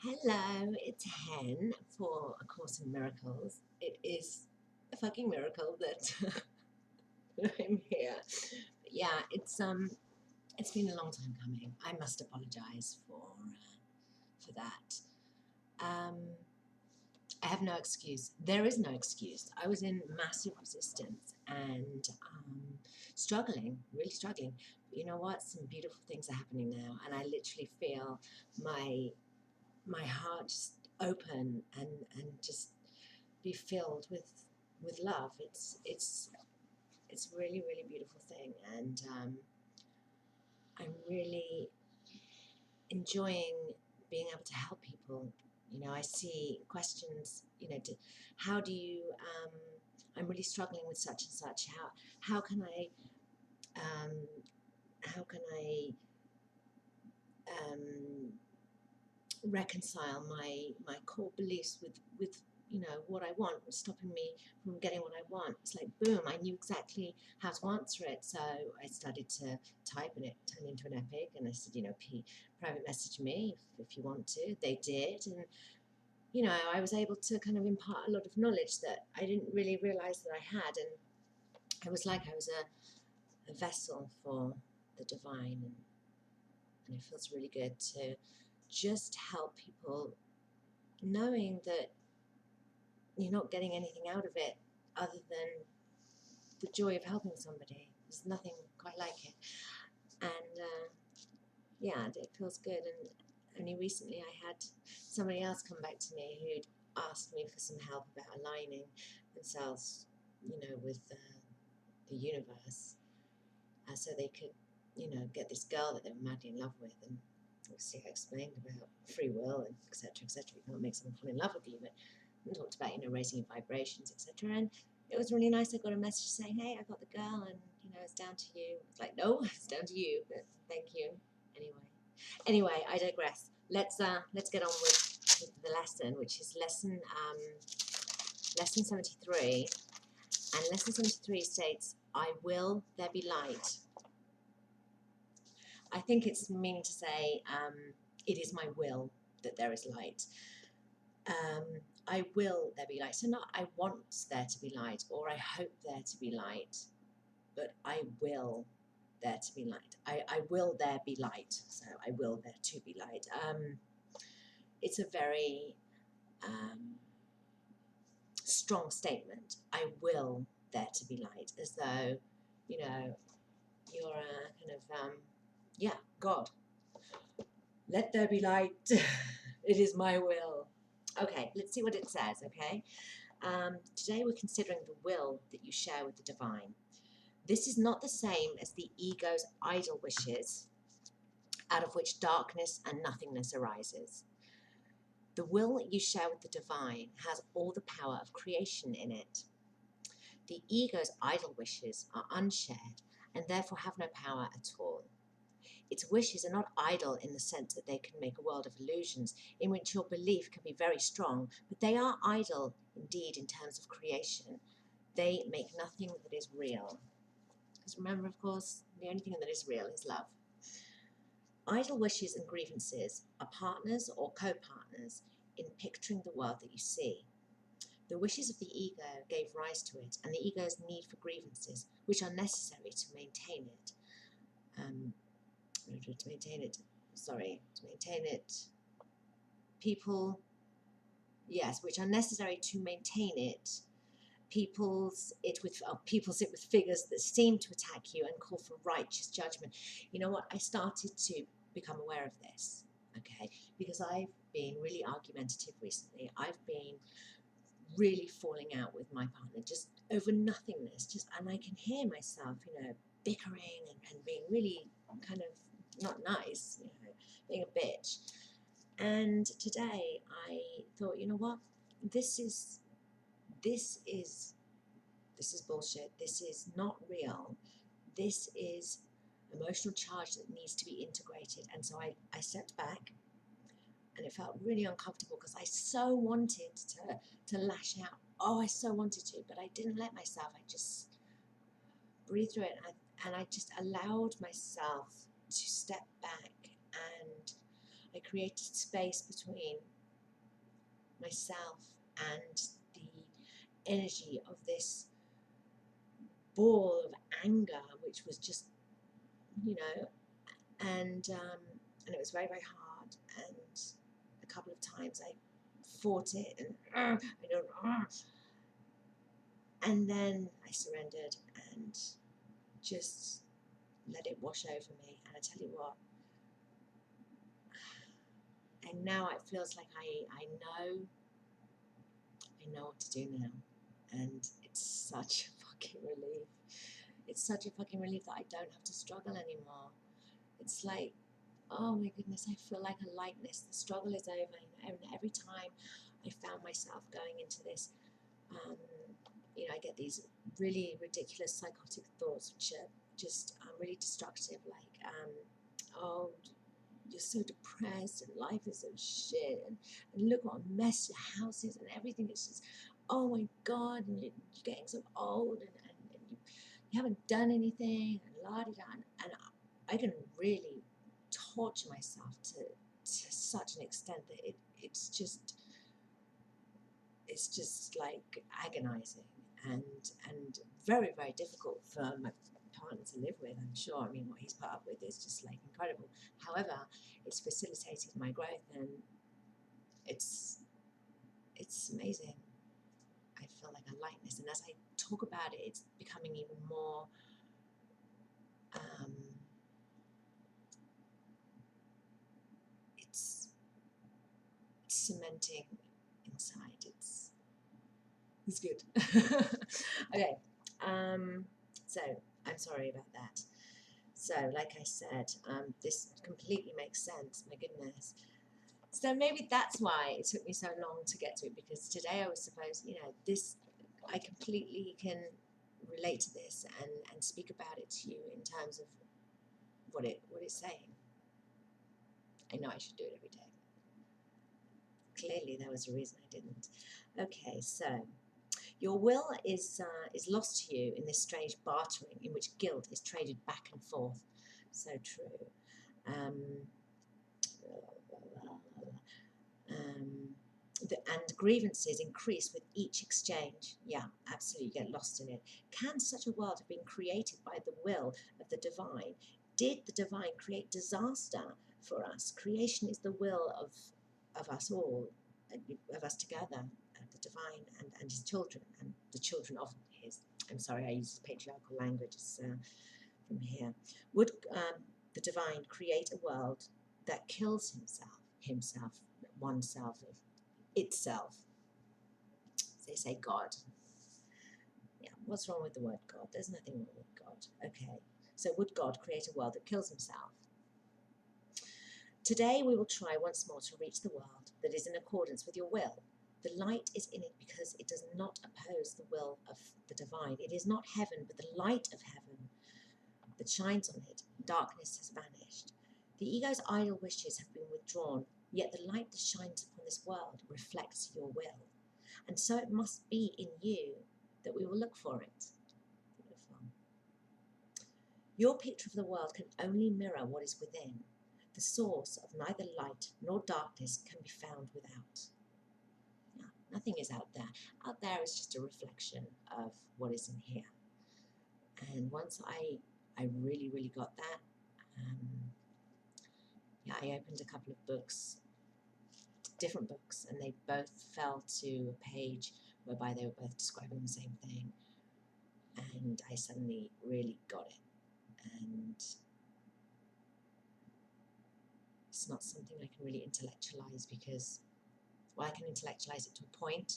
Hello, it's Hen for A Course in Miracles. It is a fucking miracle that I'm here. But yeah, it's been a long time coming. I must apologise for that. Um, I have no excuse. There is no excuse. I was in massive resistance and struggling, really struggling. But you know what? Some beautiful things are happening now, and I literally feel my heart just open and just be filled with love. It's a really really beautiful thing, and I'm really enjoying being able to help people. You know, I see questions. You know, how do you? I'm really struggling with such and such. How can I? Um, how can I? Um, reconcile my core beliefs with you know what I want, stopping me from getting what I want. It's like boom, I knew exactly how to answer it, so I started to type and it turned into an epic. And I said, you know, private message me if you want to. They did, and you know, I was able to kind of impart a lot of knowledge that I didn't really realize that I had, and it was like I was a vessel for the divine, and it feels really good to just help people, knowing that you're not getting anything out of it other than the joy of helping somebody. There's nothing quite like it. And yeah, it feels good. And only recently I had somebody else come back to me who'd asked me for some help about aligning themselves, you know, with the universe, so they could, you know, get this girl that they were madly in love with. And obviously I explained about free will and etc. etc. You can't make someone fall in love with you, but and talked about, you know, raising your vibrations, etc. And it was really nice. I got a message saying, hey, I got the girl, and you know, it's down to you. It's like, no, it's down to you, but thank you anyway. I digress. Let's get on with the lesson, which is lesson 73. And lesson 73 states, I will there be light. I think it's meaning to say, it is my will that there is light. I will there be light. So not I want there to be light, or I hope there to be light, but I will there to be light. I will there be light. So I will there to be light. It's a very strong statement. I will there to be light, as though, you know, you're a kind of, yeah, God. Let there be light. It is my will. Okay, let's see what it says, okay? Today we're considering the will that you share with the divine. This is not the same as the ego's idle wishes, out of which darkness and nothingness arises. The will that you share with the divine has all the power of creation in it. The ego's idle wishes are unshared and therefore have no power at all. Its wishes are not idle in the sense that they can make a world of illusions in which your belief can be very strong, but they are idle indeed in terms of creation. They make nothing that is real. Because remember, of course, the only thing that is real is love. Idle wishes and grievances are partners or co-partners in picturing the world that you see. The wishes of the ego gave rise to it, and the ego's need for grievances, which are necessary to maintain it. People, yes, which are necessary to maintain it. People sit with figures that seem to attack you and call for righteous judgment. You know what? I started to become aware of this, okay, because I've been really argumentative recently. I've been really falling out with my partner just over nothingness, and I can hear myself, you know, bickering and being really kind of not nice, you know, being a bitch. And today I thought, you know what, this is bullshit. This is not real. This is emotional charge that needs to be integrated. And so I stepped back, and it felt really uncomfortable because I so wanted to lash out. Oh, I so wanted to, but I didn't let myself. I just breathed through it, and I just allowed myself to step back. And I created space between myself and the energy of this ball of anger, which was just, you know, and it was very, very hard. And a couple of times I fought it, and then I surrendered and just let it wash over me. And I tell you what, and now it feels like I know what to do now, and it's such a fucking relief. It's such a fucking relief that I don't have to struggle anymore. It's like, oh my goodness, I feel like a lightness. The struggle is over. And every time I found myself going into this, you know, I get these really ridiculous psychotic thoughts, which are just really destructive, like, oh, you're so depressed and life is so shit, and look what a mess your house is, and everything is just, oh my God, and you're getting so old, and you haven't done anything, and la-di-da, and I can really torture myself to such an extent that it's just like agonizing and very, very difficult for my partner to live with, I'm sure. I mean, what he's put up with is just like incredible. However, it's facilitated my growth, and it's amazing. I feel like a lightness, and as I talk about it, it's becoming even more it's cementing inside. It's good. Okay, so I'm sorry about that. So, like I said, this completely makes sense. My goodness. So maybe that's why it took me so long to get to it, because today I was supposed, you know, this, I completely can relate to this and speak about it to you in terms of what it's saying. I know I should do it every day. Clearly, there was a reason I didn't. Okay, so your will is lost to you in this strange bartering in which guilt is traded back and forth. So true. And grievances increase with each exchange. Yeah, absolutely, you get lost in it. Can such a world have been created by the will of the divine? Did the divine create disaster for us? Creation is the will of us all, of us together, the divine and his children, and the children of his. I'm sorry, I use patriarchal language from here. Would the divine create a world that kills himself, oneself, itself? They say God. Yeah, what's wrong with the word God? There's nothing wrong with God. Okay, so would God create a world that kills himself? Today we will try once more to reach the world that is in accordance with your will. The light is in it because it does not oppose the will of the divine. It is not heaven, but the light of heaven that shines on it. Darkness has vanished. The ego's idle wishes have been withdrawn, yet the light that shines upon this world reflects your will. And so it must be in you that we will look for it. Beautiful. Your picture of the world can only mirror what is within. The source of neither light nor darkness can be found without. No, nothing is out there. Out there is just a reflection of what is in here. And once I really, really got that, yeah, I opened a couple of books, different books, and they both fell to a page whereby they were both describing the same thing. And I suddenly really got it. And it's not something I can really intellectualize, because, well, I can intellectualize it to a point.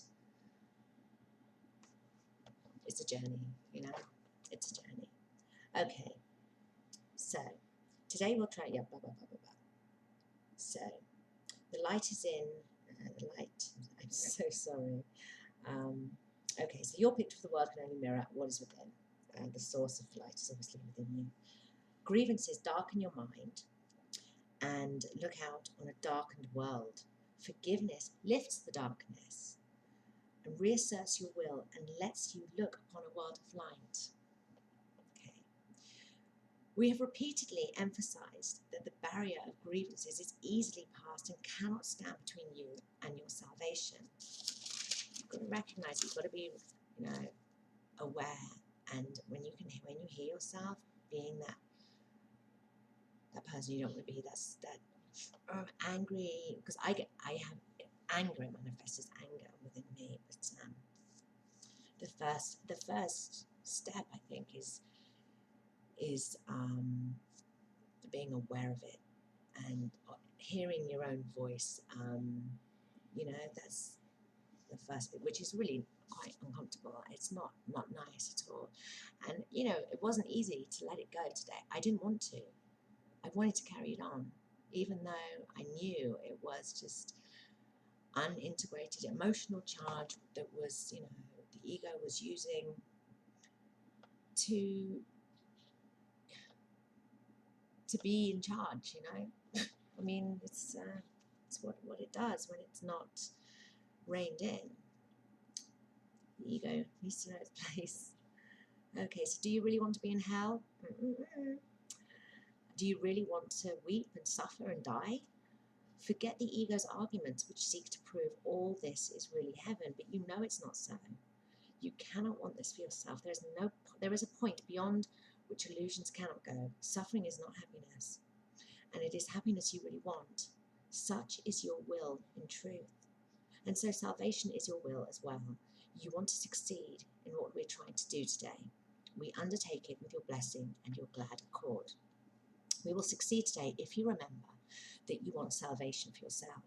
It's a journey, you know, it's a journey. Okay, so today we'll try, yeah, blah, blah, blah, blah, blah. So the light is in, the light, I'm so sorry. Okay, so your picture of the world can only mirror what is within. The source of light is obviously within you. Grievances darken your mind and look out on a darkened world. Forgiveness lifts the darkness and reasserts your will and lets you look upon a world of light. Okay. We have repeatedly emphasized that the barrier of grievances is easily passed and cannot stand between you and your salvation. You've got to recognize it. You've got to be, aware. And when you hear yourself being that person you don't want to be, that angry, because I have anger. It manifests as anger within me. But the first step, I think, is being aware of it and hearing your own voice. That's the first bit, which is really quite uncomfortable. It's not nice at all. And it wasn't easy to let it go today. I didn't want to. I wanted to carry it on, even though I knew it was just unintegrated emotional charge that was, the ego was using to be in charge. I mean, it's what it does when it's not reined in. The ego needs to know its place. Okay, so do you really want to be in hell? Do you really want to weep and suffer and die? Forget the ego's arguments, which seek to prove all this is really heaven, but you know it's not so. You cannot want this for yourself. There is a point beyond which illusions cannot go. Suffering is not happiness, and it is happiness you really want. Such is your will in truth. And so salvation is your will as well. You want to succeed in what we're trying to do today. We undertake it with your blessing and your glad accord. We will succeed today if you remember that you want salvation for yourself.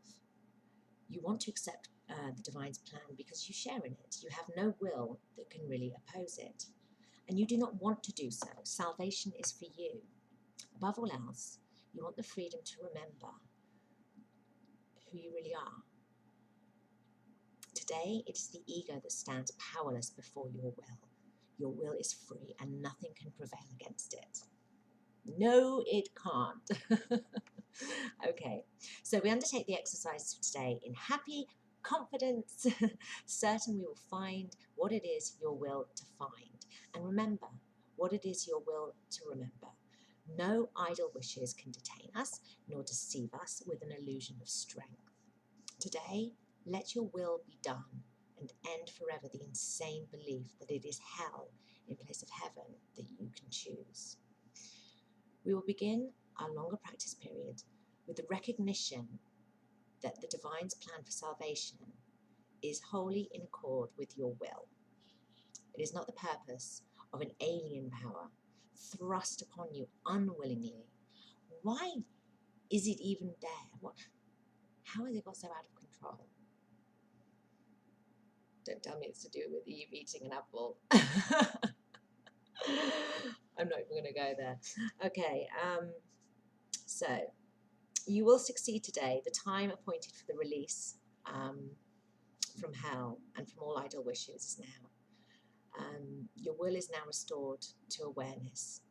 You want to accept the divine's plan because you share in it. You have no will that can really oppose it. And you do not want to do so. Salvation is for you. Above all else, you want the freedom to remember who you really are. Today, it is the ego that stands powerless before your will. Your will is free and nothing can prevail against it. No, it can't. Okay, so we undertake the exercise today in happy confidence, certain we will find what it is your will to find. And remember what it is your will to remember. No idle wishes can detain us, nor deceive us with an illusion of strength. Today, let your will be done and end forever the insane belief that it is hell in place of heaven that you can choose. We will begin our longer practice period with the recognition that the divine's plan for salvation is wholly in accord with your will. It is not the purpose of an alien power thrust upon you unwillingly. Why is it even there? How has it got so out of control? Don't tell me it's to do with Eve eating an apple. I'm not even going to go there. Okay, so you will succeed today. The time appointed for the release from hell and from all idle wishes is now. Your will is now restored to awareness.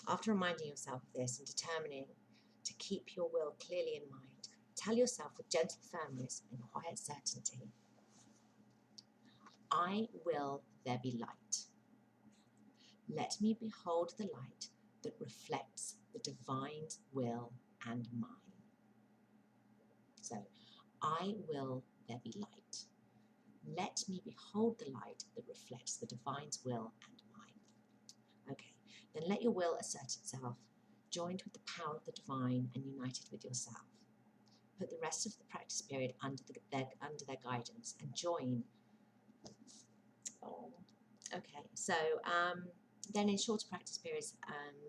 After reminding yourself of this and determining to keep your will clearly in mind, tell yourself with gentle firmness and quiet certainty, I will there be light. Let me behold the light that reflects the divine's will and mine. So, I will there be light. Let me behold the light that reflects the divine's will and mine. Okay, then let your will assert itself, joined with the power of the divine and united with yourself. Put the rest of the practice period under their guidance and join. Okay, so then in shorter practice periods,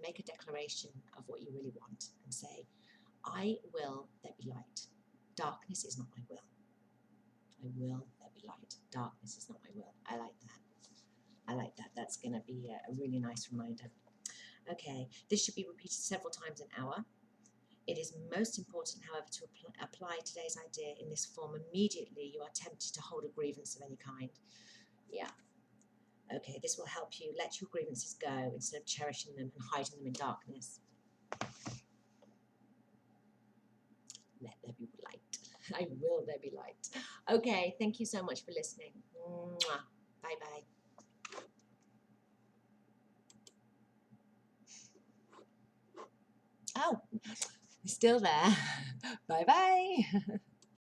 make a declaration of what you really want and say, I will there be light. Darkness is not my will. I will there be light. Darkness is not my will. I like that. I like that. That's going to be a really nice reminder. Okay, this should be repeated several times an hour. It is most important, however, to apply today's idea in this form immediately you are tempted to hold a grievance of any kind. Yeah. Okay, this will help you let your grievances go instead of cherishing them and hiding them in darkness. Let there be light. I will there be light. Okay, thank you so much for listening. Bye-bye. Oh, it's still there. Bye bye.